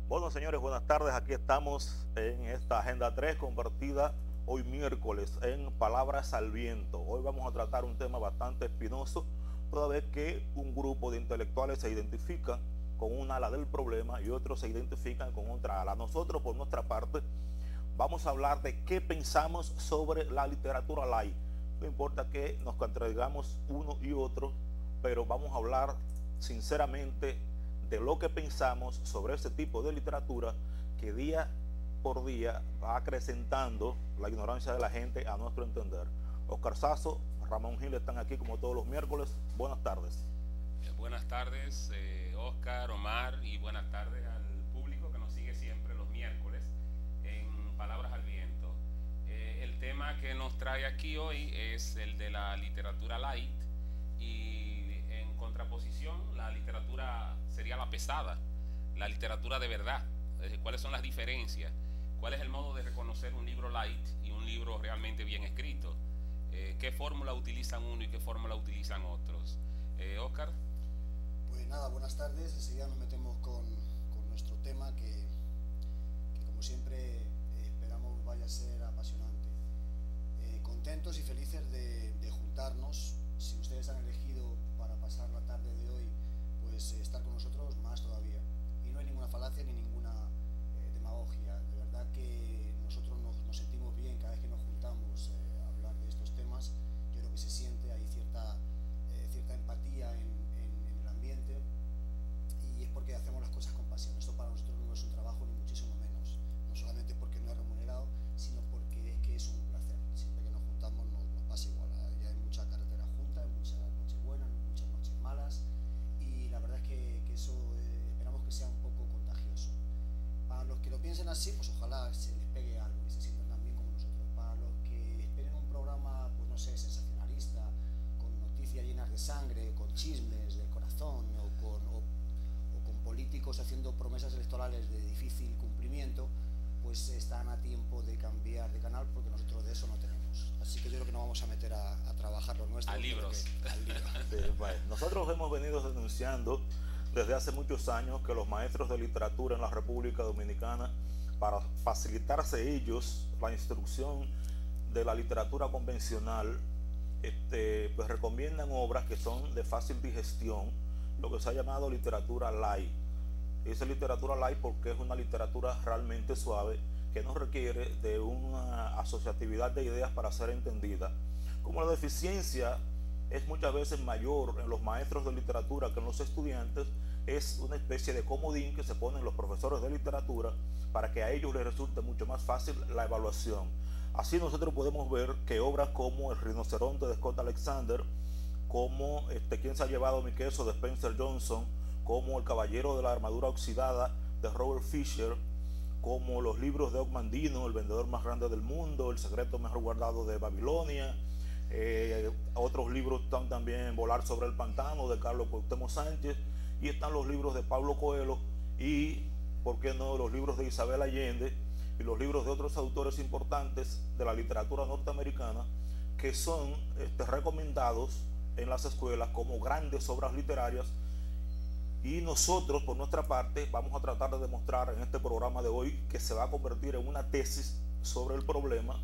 Bueno, señores, buenas tardes. Aquí estamos en esta Agenda 3 compartida hoy miércoles en Palabras al Viento. Hoy vamos a tratar un tema bastante espinoso, toda vez que un grupo de intelectuales se identifican con un ala del problema y otros se identifican con otra ala. Nosotros, por nuestra parte, vamos a hablar de qué pensamos sobre la literatura light. No importa que nos contradigamos uno y otro, pero vamos a hablar sinceramente de lo que pensamos sobre ese tipo de literatura que día por día va acrecentando la ignorancia de la gente a nuestro entender. Oscar Sazo, Ramón Gil están aquí como todos los miércoles. Buenas tardes. Buenas tardes, Oscar, Omar, y buenas tardes al público que nos sigue siempre los miércoles en Palabras al Viento. El tema que nos trae aquí hoy es el de la literatura light, y en contraposición la literatura sería la pesada, la literatura de verdad. ¿Cuáles son las diferencias? ¿Cuál es el modo de reconocer un libro light y un libro realmente bien escrito? ¿Qué fórmula utilizan uno y qué fórmula utilizan otros? Oscar. Pues nada, buenas tardes. Enseguida nos metemos con nuestro tema que como siempre esperamos vaya a ser apasionante. Contentos y felices de juntarnos. Si ustedes han elegido para pasar la tarde de hoy, pues estar con nosotros, más todavía. Y no hay ninguna falacia ni ninguna demagogia. De verdad que nosotros nos sentimos bien cada vez que nos juntamos a hablar de estos temas. Yo creo que se siente, hay cierta empatía en el ambiente, y es porque hacemos las cosas con pasión. Esto para nosotros no es un trabajo ni muchísimo menos, no solamente porque no es remunerado, sino porque es que es un placer. Siempre que nos juntamos nos pasa igual. Ya hay mucha carretera junta, hay muchas noches buenas, muchas noches malas, y la verdad es que eso esperamos que sea un poco contagioso. Para los que lo piensen así, pues ojalá se les pegue algo y se sientan tan bien como nosotros. Para los que esperen un programa, pues no sé, sensacionalista, con noticias llenas de sangre, con chismes del corazón o con políticos haciendo promesas electorales de difícil cumplimiento, pues están a tiempo de cambiar de canal, porque nosotros de eso no tenemos. Así que yo creo que nos vamos a meter a trabajar lo nuestro. A libros. Al libro. Sí, bueno, nosotros hemos venido denunciando desde hace muchos años que los maestros de literatura en la República Dominicana, para facilitarse ellos la instrucción de la literatura convencional, pues recomiendan obras que son de fácil digestión, lo que se ha llamado literatura light. Esa literatura light porque es una literatura realmente suave, que no requiere de una asociatividad de ideas para ser entendida. Como la deficiencia es muchas veces mayor en los maestros de literatura que en los estudiantes, es una especie de comodín que se ponen los profesores de literatura para que a ellos les resulte mucho más fácil la evaluación. Así nosotros podemos ver que obras como El rinoceronte de Scott Alexander, como ¿Quién se ha llevado mi queso? De Spencer Johnson, como El caballero de la armadura oxidada de Robert Fisher, como los libros de Ogmandino, El vendedor más grande del mundo, El secreto mejor guardado de Babilonia. Otros libros están también Volar sobre el pantano de Carlos Cuauhtémoc Sánchez, y están los libros de Pablo Coelho y, ¿por qué no?, los libros de Isabel Allende y los libros de otros autores importantes de la literatura norteamericana, que son recomendados en las escuelas como grandes obras literarias. Y nosotros, por nuestra parte, vamos a tratar de demostrar en este programa de hoy, que se va a convertir en una tesis sobre el problema,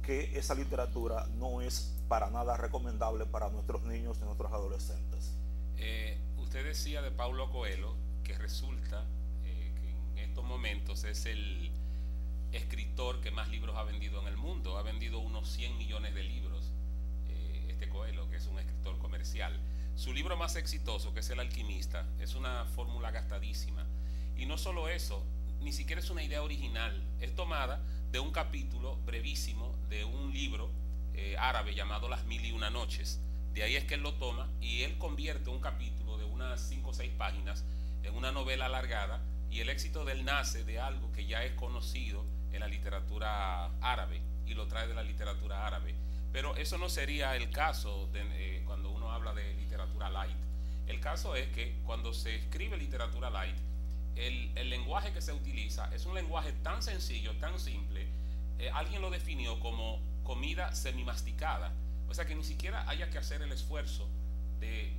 que esa literatura no es para nada recomendable para nuestros niños y nuestros adolescentes. Usted decía de Paulo Coelho que resulta que en estos momentos es el escritor que más libros ha vendido en el mundo. Ha vendido unos 100 millones de libros, Coelho, que es un escritor comercial. Su libro más exitoso, que es El alquimista, es una fórmula gastadísima. Y no solo eso, ni siquiera es una idea original, es tomada de un capítulo brevísimo de un libro árabe llamado Las Mil y Una Noches. De ahí es que él lo toma y él convierte un capítulo de unas 5 o 6 páginas en una novela alargada, y el éxito de él nace de algo que ya es conocido en la literatura árabe y lo trae de la literatura árabe. Pero eso no sería el caso cuando uno habla de literatura light. El caso es que cuando se escribe literatura light, el lenguaje que se utiliza es un lenguaje tan sencillo, tan simple. Alguien lo definió como comida semimasticada. O sea que ni siquiera haya que hacer el esfuerzo de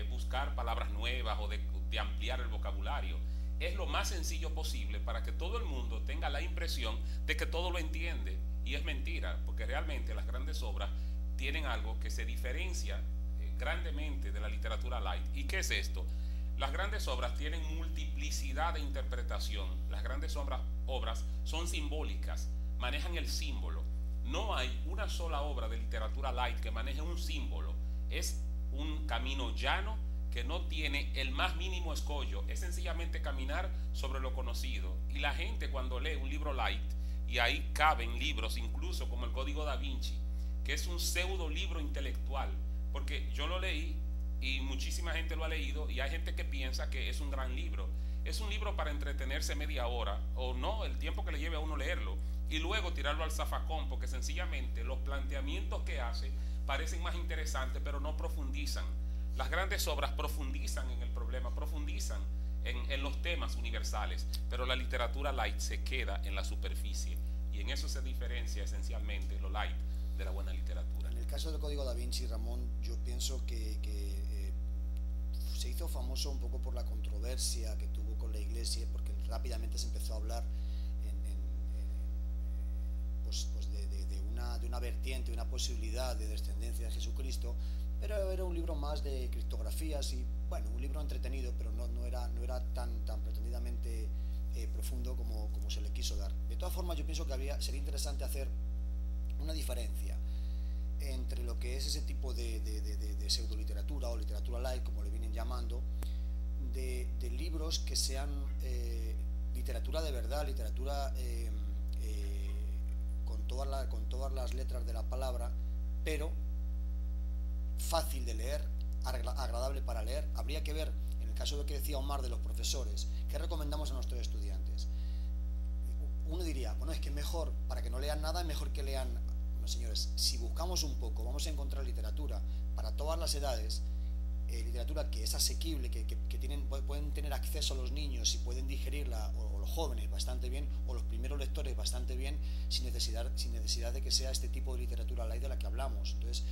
buscar buscar palabras nuevas o de ampliar el vocabulario. Es lo más sencillo posible para que todo el mundo tenga la impresión de que todo lo entiende, y es mentira, porque realmente las grandes obras tienen algo que se diferencia grandemente de la literatura light. ¿Y qué es esto? Las grandes obras tienen multiplicidad de interpretación. Las grandes obras son simbólicas, manejan el símbolo. No hay una sola obra de literatura light que maneje un símbolo. Es un camino llano que no tiene el más mínimo escollo. Es sencillamente caminar sobre lo conocido. Y la gente, cuando lee un libro light, y ahí caben libros incluso como el Código Da Vinci, que es un pseudo libro intelectual, porque yo lo leí y muchísima gente lo ha leído, y hay gente que piensa que es un gran libro. Es un libro para entretenerse media hora, o no, el tiempo que le lleve a uno leerlo, y luego tirarlo al zafacón, porque sencillamente los planteamientos que hace parecen más interesantes, pero no profundizan. Las grandes obras profundizan en el problema, profundizan en los temas universales, pero la literatura light se queda en la superficie, y en eso se diferencia esencialmente lo light de la buena literatura. En el caso del Código Da Vinci, Ramón, yo pienso que se hizo famoso un poco por la controversia que tuvo con la Iglesia, porque rápidamente se empezó a hablar de una vertiente, una posibilidad de descendencia de Jesucristo, pero era un libro más de criptografías y, bueno, un libro entretenido, pero no era tan pretendidamente profundo como se le quiso dar. De todas formas, yo pienso que sería interesante hacer una diferencia entre lo que es ese tipo de pseudoliteratura o literatura light, como le vienen llamando, de libros que sean literatura de verdad, literatura con todas las letras de la palabra, pero fácil de leer, agradable para leer. Habría que ver, en el caso de lo que decía Omar de los profesores, ¿qué recomendamos a nuestros estudiantes? Uno diría, bueno, es que mejor, para que no lean nada, es mejor que lean. No, señores, si buscamos un poco, vamos a encontrar literatura para todas las edades, literatura que es asequible, que pueden tener acceso a los niños y pueden digerirla, o los jóvenes bastante bien, o los primeros lectores bastante bien, sin necesidad de que sea este tipo de literatura light de la que hablamos. Entonces,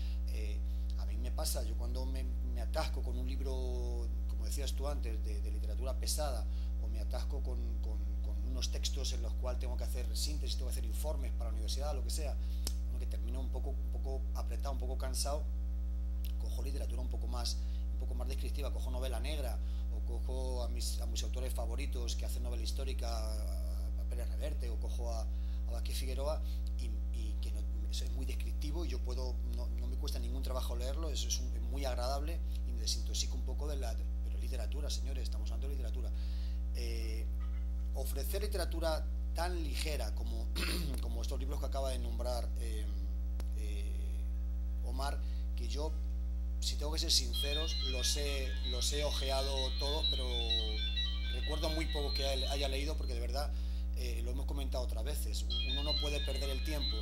a mí me pasa, yo cuando me atasco con un libro, como decías tú antes, de literatura pesada, o me atasco con unos textos en los cuales tengo que hacer síntesis, tengo que hacer informes para la universidad, lo que sea, que termino un poco apretado, un poco cansado, cojo literatura un poco más descriptiva, cojo novela negra, o cojo a mis autores favoritos que hacen novela histórica, a Pérez Reverte, o cojo a Vázquez Figueroa, y que es muy descriptivo, y yo no me cuesta ningún trabajo leerlo, es muy agradable, y me desintoxico un poco pero literatura, señores, estamos hablando de literatura. Ofrecer literatura tan ligera como estos libros que acaba de nombrar Omar, que yo, si tengo que ser sinceros, los he ojeado todos, pero recuerdo muy poco que haya leído, porque de verdad, lo hemos comentado otras veces, uno no puede perder el tiempo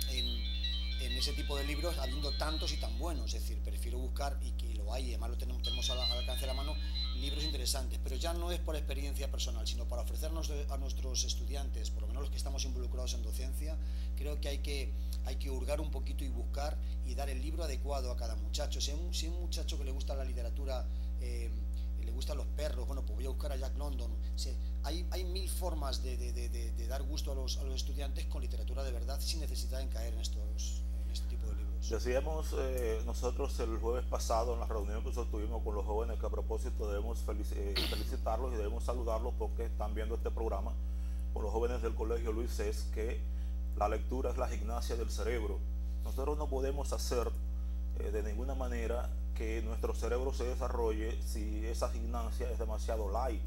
en ese tipo de libros habiendo tantos y tan buenos. Es decir, prefiero buscar, y que lo hay, además lo tenemos al alcance de la mano, libros interesantes, pero ya no es por experiencia personal, sino para ofrecernos a nuestros estudiantes, por lo menos los que estamos involucrados en docencia. Creo que hay que hurgar un poquito y buscar y dar el libro adecuado a cada muchacho. Si hay un muchacho que le gusta la literatura, le gustan los perros, bueno, pues voy a buscar a Jack London. Hay mil formas de dar gusto a los estudiantes con literatura de verdad, sin necesidad de caer en este tipo de libros. Decíamos nosotros el jueves pasado en la reunión que tuvimos con los jóvenes, que a propósito debemos felicitarlos y debemos saludarlos porque están viendo este programa, con los jóvenes del Colegio Luis Cés, que la lectura es la gimnasia del cerebro. Nosotros no podemos hacer de ninguna manera que nuestro cerebro se desarrolle si esa gimnasia es demasiado light.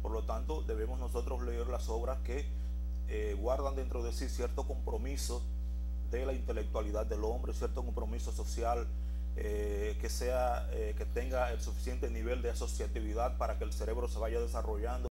Por lo tanto, debemos nosotros leer las obras que guardan dentro de sí cierto compromiso de la intelectualidad del hombre, cierto compromiso social, que tenga el suficiente nivel de asociatividad para que el cerebro se vaya desarrollando